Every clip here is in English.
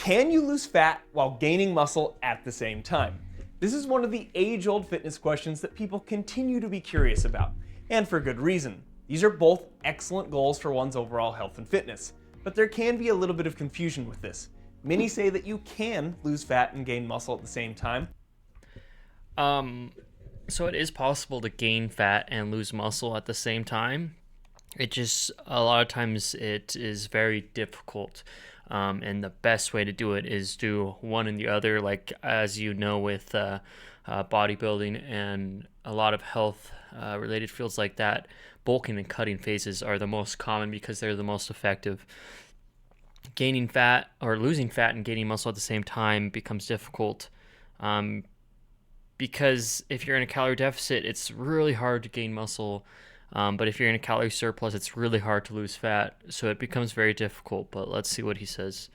Can you lose fat while gaining muscle at the same time? This is one of the age-old fitness questions that people continue to be curious about, and for good reason. These are both excellent goals for one's overall health and fitness, but there can be a little bit of confusion with this. Many say that you can lose fat and gain muscle at the same time. So it is possible to gain fat and lose muscle at the same time. It just, a lot of times it is very difficult. And the best way to do it is do one and the other. Like, as you know, with bodybuilding and a lot of health related fields like that, bulking and cutting phases are the most common because they're the most effective. Gaining fat or losing fat and gaining muscle at the same time becomes difficult. Because if you're in a calorie deficit, it's really hard to gain muscle. But if you're in a calorie surplus, it's really hard to lose fat. So it becomes very difficult. But let's see what he says.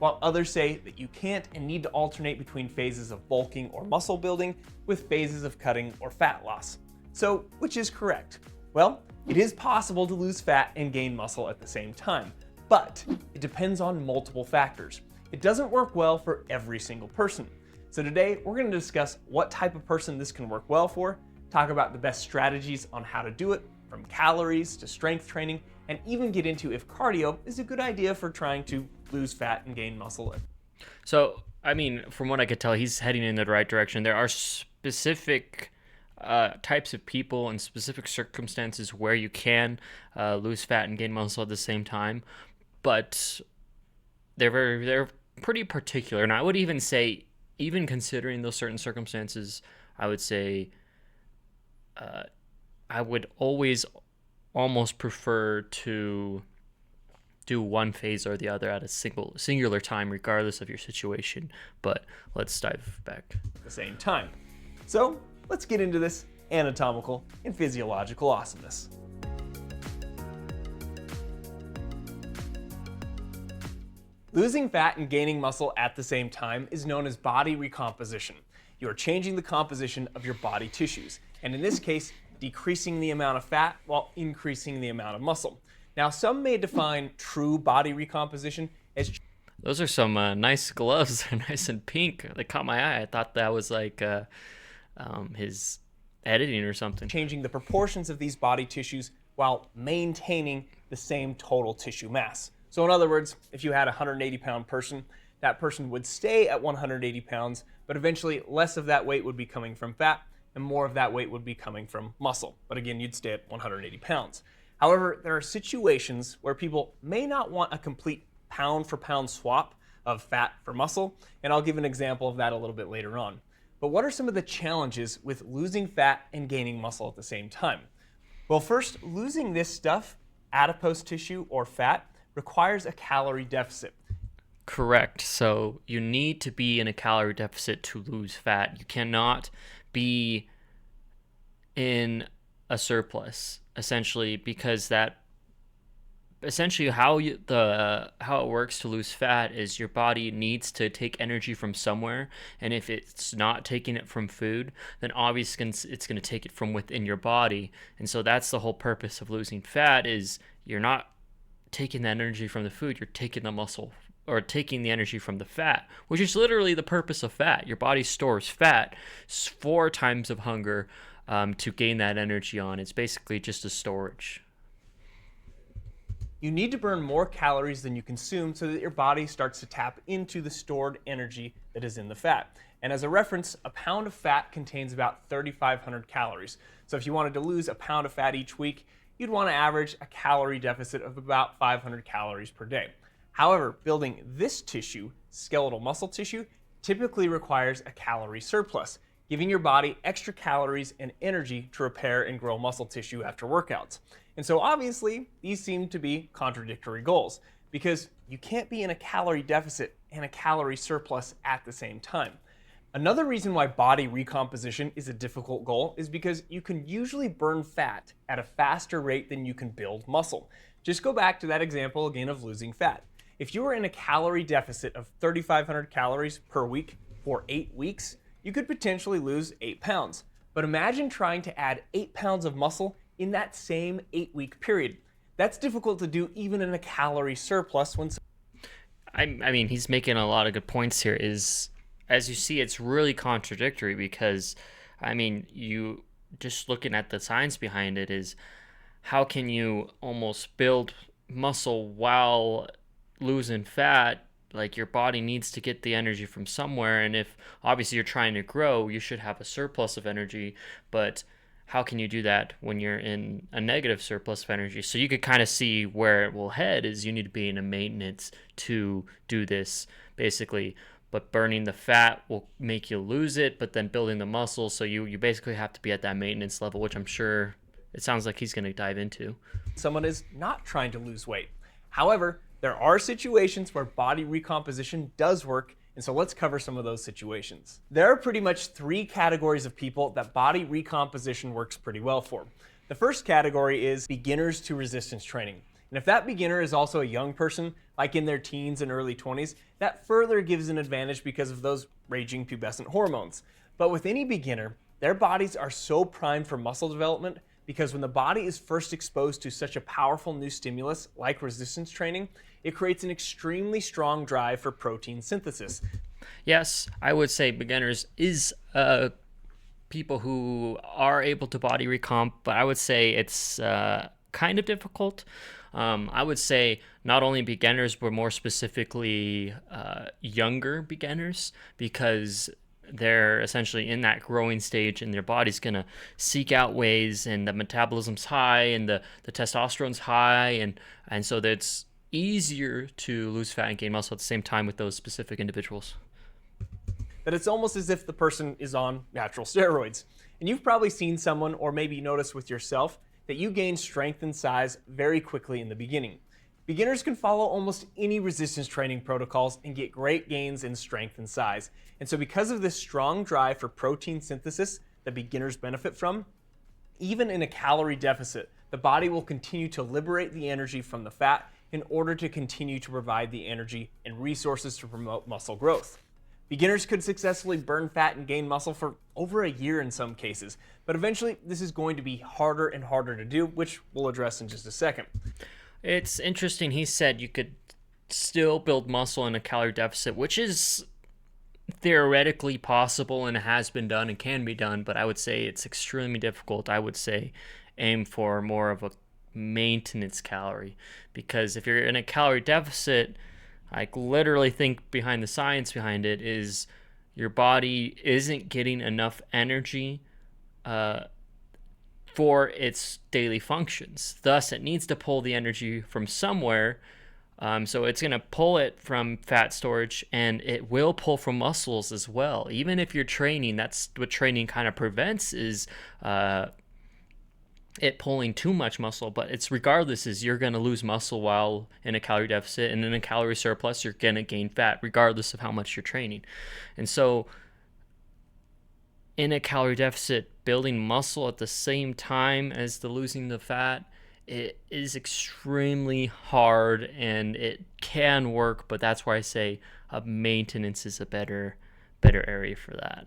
While others say that you can't and need to alternate between phases of bulking or muscle building with phases of cutting or fat loss. So, which is correct? Well, it is possible to lose fat and gain muscle at the same time, but it depends on multiple factors. It doesn't work well for every single person. So today, we're going to discuss what type of person this can work well for, talk about the best strategies on how to do it, from calories to strength training, and even get into if cardio is a good idea for trying to lose fat and gain muscle. So, I mean, from what I could tell, he's heading in the right direction. There are specific types of people and specific circumstances where you can lose fat and gain muscle at the same time, but they're pretty particular. And I would even say, even considering those certain circumstances, I would say I would always almost prefer to do one phase or the other at a singular time, regardless of your situation. But let's dive back. At the same time. So let's get into this anatomical and physiological awesomeness. Losing fat and gaining muscle at the same time is known as body recomposition. You are changing the composition of your body tissues, and in this case, decreasing the amount of fat while increasing the amount of muscle. Now, some may define true body recomposition as... Those are some nice gloves. They're nice and pink. They caught my eye. I thought that was like his editing or something. Changing the proportions of these body tissues while maintaining the same total tissue mass. So in other words, if you had a 180-pound person, that person would stay at 180 pounds, but eventually less of that weight would be coming from fat and more of that weight would be coming from muscle. But again, you'd stay at 180 pounds. However, there are situations where people may not want a complete pound-for-pound swap of fat for muscle, and I'll give an example of that a little bit later on. But what are some of the challenges with losing fat and gaining muscle at the same time? Well, first, losing this stuff, adipose tissue or fat, requires a calorie deficit. Correct. So you need to be in a calorie deficit to lose fat. You cannot be in a surplus, essentially, because that essentially how it works to lose fat is your body needs to take energy from somewhere, and if it's not taking it from food, then obviously it's going to take it from within your body. And so that's the whole purpose of losing fat, is you're not taking the energy from the food, you're taking the muscle or taking the energy from the fat, which is literally the purpose of fat. Your body stores fat 4 times of hunger to gain that energy on. It's basically just a storage. You need to burn more calories than you consume so that your body starts to tap into the stored energy that is in the fat. And as a reference, a pound of fat contains about 3,500 calories. So if you wanted to lose a pound of fat each week, you'd want to average a calorie deficit of about 500 calories per day. However, building this tissue, skeletal muscle tissue, typically requires a calorie surplus, giving your body extra calories and energy to repair and grow muscle tissue after workouts. And so obviously, these seem to be contradictory goals, because you can't be in a calorie deficit and a calorie surplus at the same time. Another reason why body recomposition is a difficult goal is because you can usually burn fat at a faster rate than you can build muscle. Just go back to that example again of losing fat. If you were in a calorie deficit of 3,500 calories per week for 8 weeks, you could potentially lose 8 pounds. But imagine trying to add 8 pounds of muscle in that same 8-week period. That's difficult to do even in a calorie surplus when I mean, he's making a lot of good points here. Is as you see, it's really contradictory because, I mean, you just looking at the science behind it is how can you almost build muscle while losing fat? Like your body needs to get the energy from somewhere, and if obviously you're trying to grow, you should have a surplus of energy, but how can you do that when you're in a negative surplus of energy? So you could kind of see where it will head is you need to be in a maintenance to do this basically, but burning the fat will make you lose it, but then building the muscle, so you basically have to be at that maintenance level, which I'm sure it sounds like he's going to dive into. someone is not trying to lose weight. However, there are situations where body recomposition does work, and so let's cover some of those situations. There are pretty much three categories of people that body recomposition works pretty well for. The first category is beginners to resistance training. And if that beginner is also a young person, like in their teens and early 20s, that further gives an advantage because of those raging pubescent hormones. But with any beginner, their bodies are so primed for muscle development because when the body is first exposed to such a powerful new stimulus like resistance training, it creates an extremely strong drive for protein synthesis. Yes, I would say beginners is people who are able to body recomp, but I would say it's kind of difficult. I would say not only beginners, but more specifically younger beginners, because they're essentially in that growing stage and their body's going to seek out ways, and the metabolism's high and the testosterone's high, and so that's easier to lose fat and gain muscle at the same time with those specific individuals. That it's almost as if the person is on natural steroids. And you've probably seen someone, or maybe noticed with yourself, that you gain strength and size very quickly in the beginning. Beginners can follow almost any resistance training protocols and get great gains in strength and size. And so because of this strong drive for protein synthesis that beginners benefit from, even in a calorie deficit, the body will continue to liberate the energy from the fat in order to continue to provide the energy and resources to promote muscle growth. Beginners could successfully burn fat and gain muscle for over a year in some cases, but eventually this is going to be harder and harder to do, which we'll address in just a second. It's interesting. He said you could still build muscle in a calorie deficit, which is theoretically possible and has been done and can be done, but I would say it's extremely difficult. I would say aim for more of a maintenance calorie, because if you're in a calorie deficit, I literally think behind the science behind it is your body isn't getting enough energy for its daily functions. Thus, it needs to pull the energy from somewhere. So it's going to pull it from fat storage, and it will pull from muscles as well. Even if you're training, that's what training kind of prevents is it pulling too much muscle, but it's regardless is you're going to lose muscle while in a calorie deficit, and in a calorie surplus you're going to gain fat regardless of how much you're training. And so in a calorie deficit, building muscle at the same time as the losing the fat, it is extremely hard, and it can work, but that's why I say maintenance is a better area for that.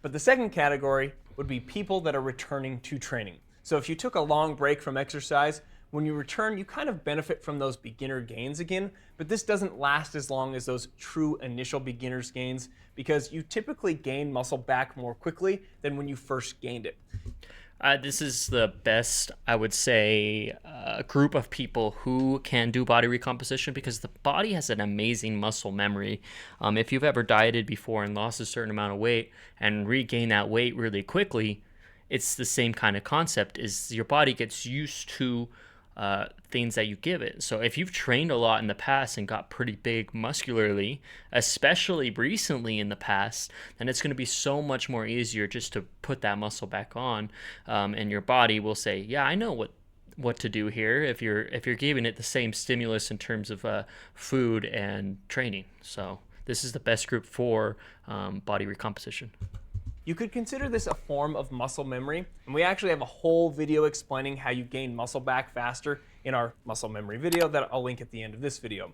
But the second category would be people that are returning to training. So if you took a long break from exercise, when you return, you kind of benefit from those beginner gains again, but this doesn't last as long as those true initial beginner's gains because you typically gain muscle back more quickly than when you first gained it. This is the best, I would say, group of people who can do body recomposition because the body has an amazing muscle memory. If you've ever dieted before and lost a certain amount of weight and regained that weight really quickly, it's the same kind of concept. Is your body gets used to things that you give it. So if you've trained a lot in the past and got pretty big muscularly, especially recently in the past, then it's going to be so much more easier just to put that muscle back on, and your body will say, yeah, I know what to do here if you're giving it the same stimulus in terms of food and training. So this is the best group for body recomposition. You could consider this a form of muscle memory, and we actually have a whole video explaining how you gain muscle back faster in our muscle memory video that I'll link at the end of this video.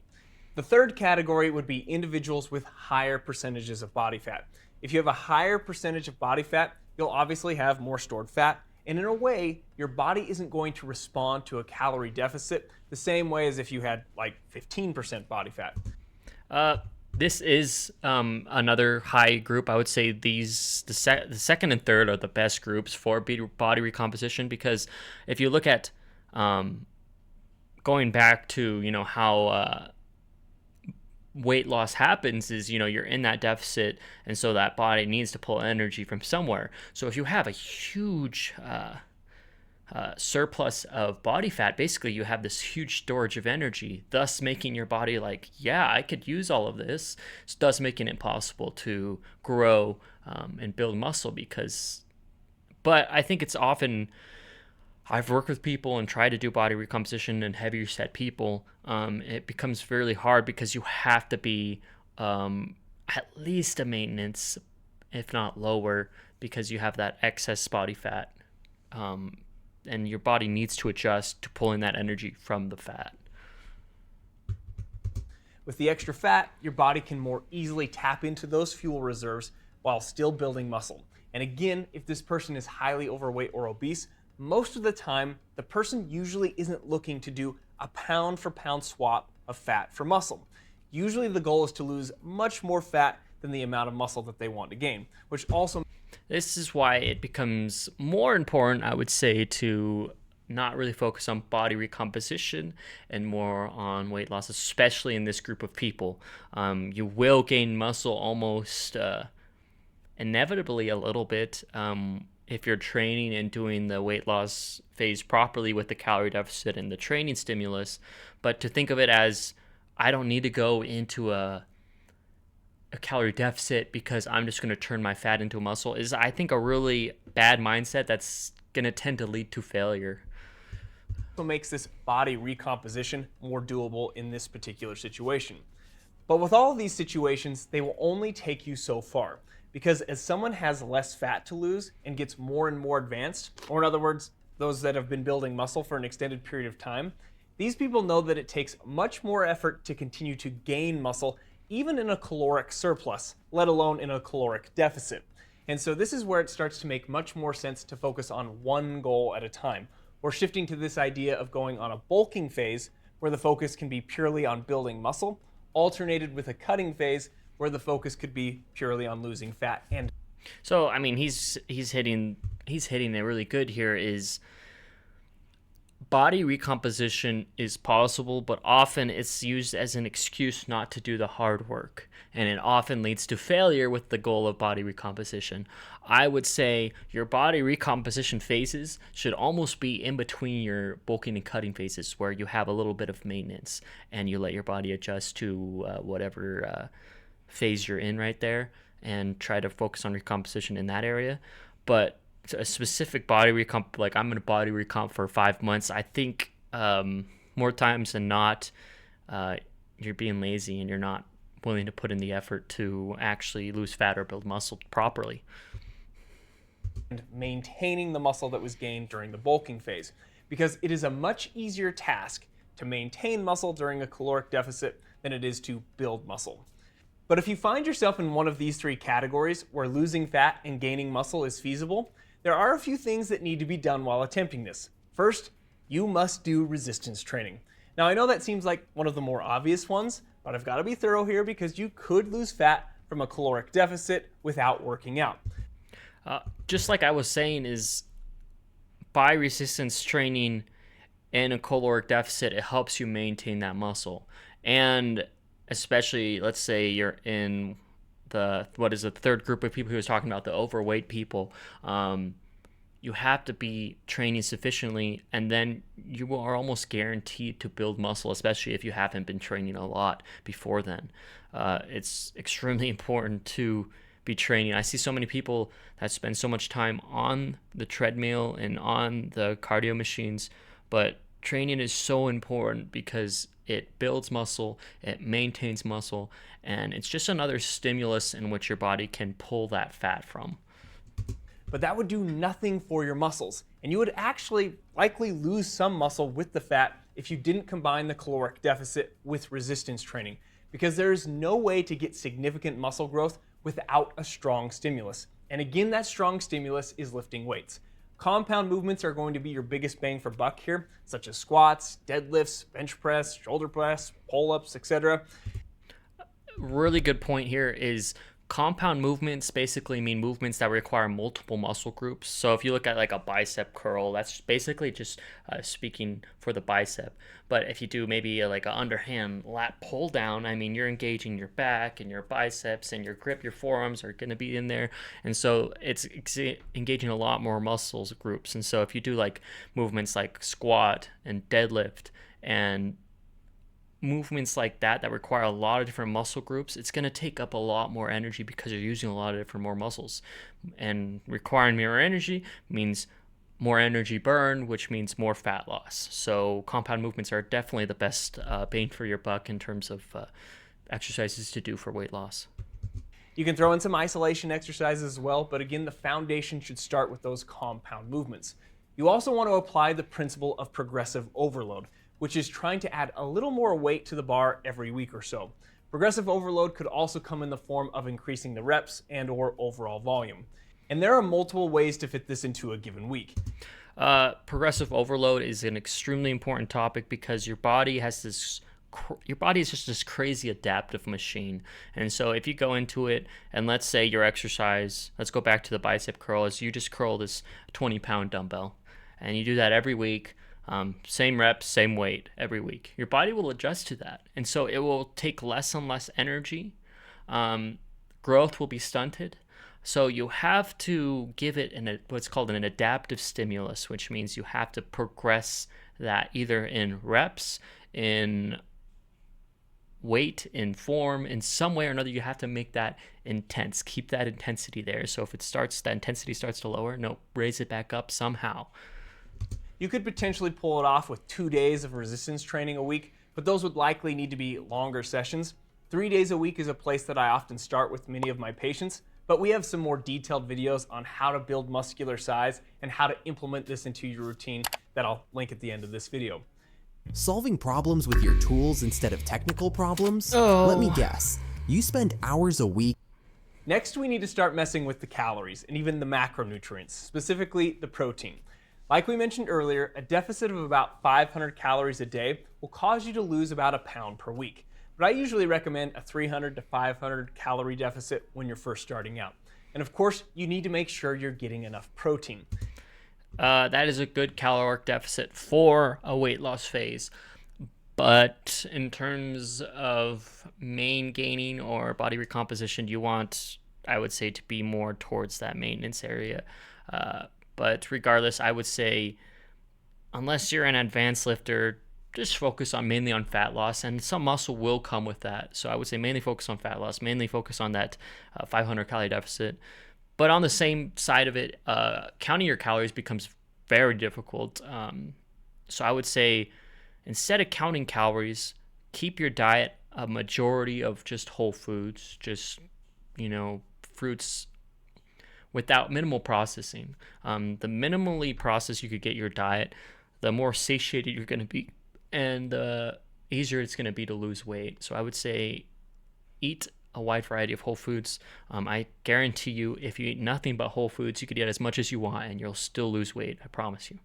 The third category would be individuals with higher percentages of body fat. If you have a higher percentage of body fat, you'll obviously have more stored fat, And in a way, your body isn't going to respond to a calorie deficit the same way as if you had like 15% body fat. This is another high group. I would say the second and third are the best groups for body recomposition, because if you look at going back to how weight loss happens is you're in that deficit, and so that body needs to pull energy from somewhere. So if you have a huge surplus of body fat, basically you have this huge storage of energy, thus making your body like, yeah, I could use all of this, thus making it possible to grow and build muscle. But I think it's often, I've worked with people and tried to do body recomposition and heavier set people. It becomes fairly hard because you have to be at least a maintenance, if not lower, because you have that excess body fat. And your body needs to adjust to pulling that energy from the fat. With the extra fat, your body can more easily tap into those fuel reserves while still building muscle. And again, if this person is highly overweight or obese, most of the time, the person usually isn't looking to do a pound for pound swap of fat for muscle. Usually the goal is to lose much more fat than the amount of muscle that they want to gain, which also... This is why it becomes more important, I would say, to not really focus on body recomposition and more on weight loss, especially in this group of people. You will gain muscle almost inevitably a little bit if you're training and doing the weight loss phase properly with the calorie deficit and the training stimulus. But to think of it as, I don't need to go into a calorie deficit because I'm just going to turn my fat into muscle, is, I think, a really bad mindset that's going to tend to lead to failure. What makes this body recomposition more doable in this particular situation. But with all of these situations, they will only take you so far, because as someone has less fat to lose and gets more and more advanced, or in other words, those that have been building muscle for an extended period of time, these people know that it takes much more effort to continue to gain muscle even in a caloric surplus, let alone in a caloric deficit. And so this is where it starts to make much more sense to focus on one goal at a time, or shifting to this idea of going on a bulking phase where the focus can be purely on building muscle, alternated with a cutting phase where the focus could be purely on losing fat. And so, I mean, he's hitting it really good here. Is body recomposition is possible, but often it's used as an excuse not to do the hard work, and it often leads to failure with the goal of body recomposition. I would say your body recomposition phases should almost be in between your bulking and cutting phases, where you have a little bit of maintenance and you let your body adjust to whatever phase you're in right there, and try to focus on recomposition in that area. But a specific body recomp, like I'm going to body recomp for 5 months, I think more times than not, you're being lazy and you're not willing to put in the effort to actually lose fat or build muscle properly. And maintaining the muscle that was gained during the bulking phase, because it is a much easier task to maintain muscle during a caloric deficit than it is to build muscle. But if you find yourself in one of these three categories where losing fat and gaining muscle is feasible, there are a few things that need to be done while attempting this. First, you must do resistance training. Now, I know that seems like one of the more obvious ones, but I've got to be thorough here because you could lose fat from a caloric deficit without working out. Just like I was saying, is by resistance training in a caloric deficit, it helps you maintain that muscle. And especially, let's say you're in the third group of people he was talking about, the overweight people, you have to be training sufficiently, and then you are almost guaranteed to build muscle, especially if you haven't been training a lot before then. It's extremely important to be training. I see so many people that spend so much time on the treadmill and on the cardio machines, but training is so important because it builds muscle, it maintains muscle, and it's just another stimulus in which your body can pull that fat from. But that would do nothing for your muscles, and you would actually likely lose some muscle with the fat if you didn't combine the caloric deficit with resistance training, because there is no way to get significant muscle growth without a strong stimulus. And again, that strong stimulus is lifting weights. Compound movements are going to be your biggest bang for buck here, such as squats, deadlifts, bench press, shoulder press, pull-ups, etc. Really good point here is compound movements basically mean movements that require multiple muscle groups. So if you look at like a bicep curl, that's basically just speaking for the bicep. But if you do maybe like an underhand lat pull down, I mean, you're engaging your back and your biceps and your grip, your forearms are going to be in there. And so it's engaging a lot more muscles groups. And so if you do like movements like squat and deadlift and movements like that require a lot of different muscle groups, it's going to take up a lot more energy because you're using a lot of different more muscles, and requiring more energy means more energy burn, which means more fat loss. So compound movements are definitely the best bang for your buck in terms of exercises to do for weight loss. You can throw in some isolation exercises as well, but again, the foundation should start with those compound movements. You also want to apply the principle of progressive overload, which is trying to add a little more weight to the bar every week or so. Progressive overload could also come in the form of increasing the reps and/or overall volume. And there are multiple ways to fit this into a given week. Progressive overload is an extremely important topic because your body is just this crazy adaptive machine. And so if you go into it and let's say your exercise, let's go back to the bicep curl, is you just curl this 20-pound dumbbell and you do that every week. Same reps, same weight every week. Your body will adjust to that. And so it will take less and less energy. Growth will be stunted. So you have to give it what's called an adaptive stimulus, which means you have to progress that either in reps, in weight, in form, in some way or another. You have to make that intense. Keep that intensity there. So if that intensity starts to lower, raise it back up somehow. You could potentially pull it off with 2 days of resistance training a week, but those would likely need to be longer sessions. 3 days a week is a place that I often start with many of my patients, but we have some more detailed videos on how to build muscular size and how to implement this into your routine that I'll link at the end of this video. Solving problems with your tools instead of technical problems? Oh. Let me guess. You spend hours a week. Next, we need to start messing with the calories and even the macronutrients, specifically the protein. Like we mentioned earlier, a deficit of about 500 calories a day will cause you to lose about a pound per week. But I usually recommend a 300 to 500 calorie deficit when you're first starting out. And of course, you need to make sure you're getting enough protein. That is a good caloric deficit for a weight loss phase. But in terms of main gaining or body recomposition, you want, I would say, to be more towards that maintenance area. But regardless, I would say, unless you're an advanced lifter, just focus mainly on fat loss, and some muscle will come with that. So I would say mainly focus on fat loss, mainly focus on that 500 calorie deficit. But on the same side of it, counting your calories becomes very difficult. So I would say, instead of counting calories, keep your diet a majority of just whole foods, just, fruits, without minimal processing. The minimally processed you could get your diet, the more satiated you're going to be, and the easier it's going to be to lose weight. So I would say eat a wide variety of whole foods. I guarantee you, if you eat nothing but whole foods, you could eat as much as you want and you'll still lose weight. I promise you.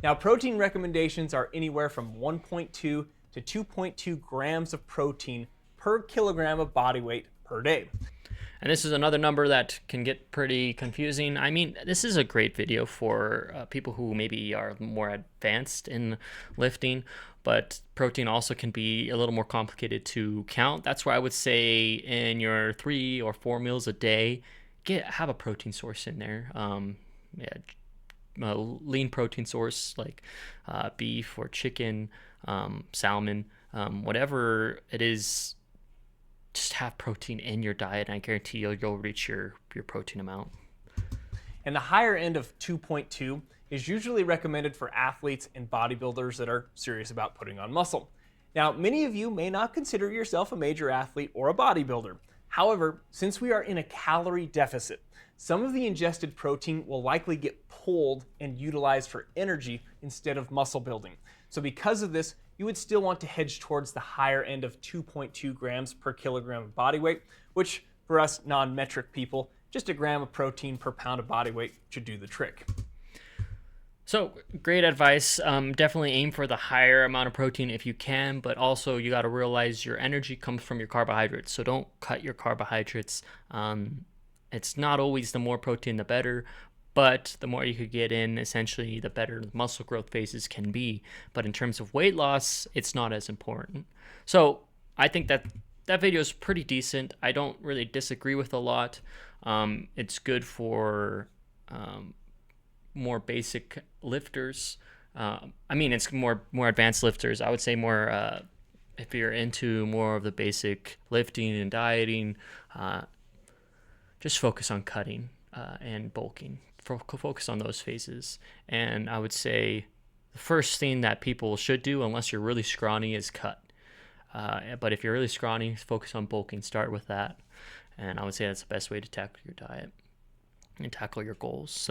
Now, protein recommendations are anywhere from 1.2 to 2.2 grams of protein per kilogram of body weight per day. And this is another number that can get pretty confusing. I mean, this is a great video for people who maybe are more advanced in lifting, but protein also can be a little more complicated to count. That's why I would say in your 3 or 4 meals a day, have a protein source in there. A lean protein source like beef or chicken, salmon, whatever it is. Just have protein in your diet, and I guarantee you'll reach your protein amount. And the higher end of 2.2 is usually recommended for athletes and bodybuilders that are serious about putting on muscle. Now, many of you may not consider yourself a major athlete or a bodybuilder. However, since we are in a calorie deficit, some of the ingested protein will likely get pulled and utilized for energy instead of muscle building. So because of this, you would still want to hedge towards the higher end of 2.2 grams per kilogram of body weight, which for us non-metric people, just a gram of protein per pound of body weight should do the trick. So great advice. Definitely aim for the higher amount of protein if you can, but also you got to realize your energy comes from your carbohydrates. So don't cut your carbohydrates. It's not always the more protein the better, but the more you could get in, essentially, the better the muscle growth phases can be. But in terms of weight loss, it's not as important. So I think that video is pretty decent. I don't really disagree with a lot. It's good for more basic lifters. I mean, it's more advanced lifters. I would say more if you're into more of the basic lifting and dieting, just focus on cutting and bulking. Focus on those phases. And I would say the first thing that people should do, unless you're really scrawny, is cut. But if you're really scrawny, focus on bulking. Start with that. And I would say that's the best way to tackle your diet and tackle your goals. So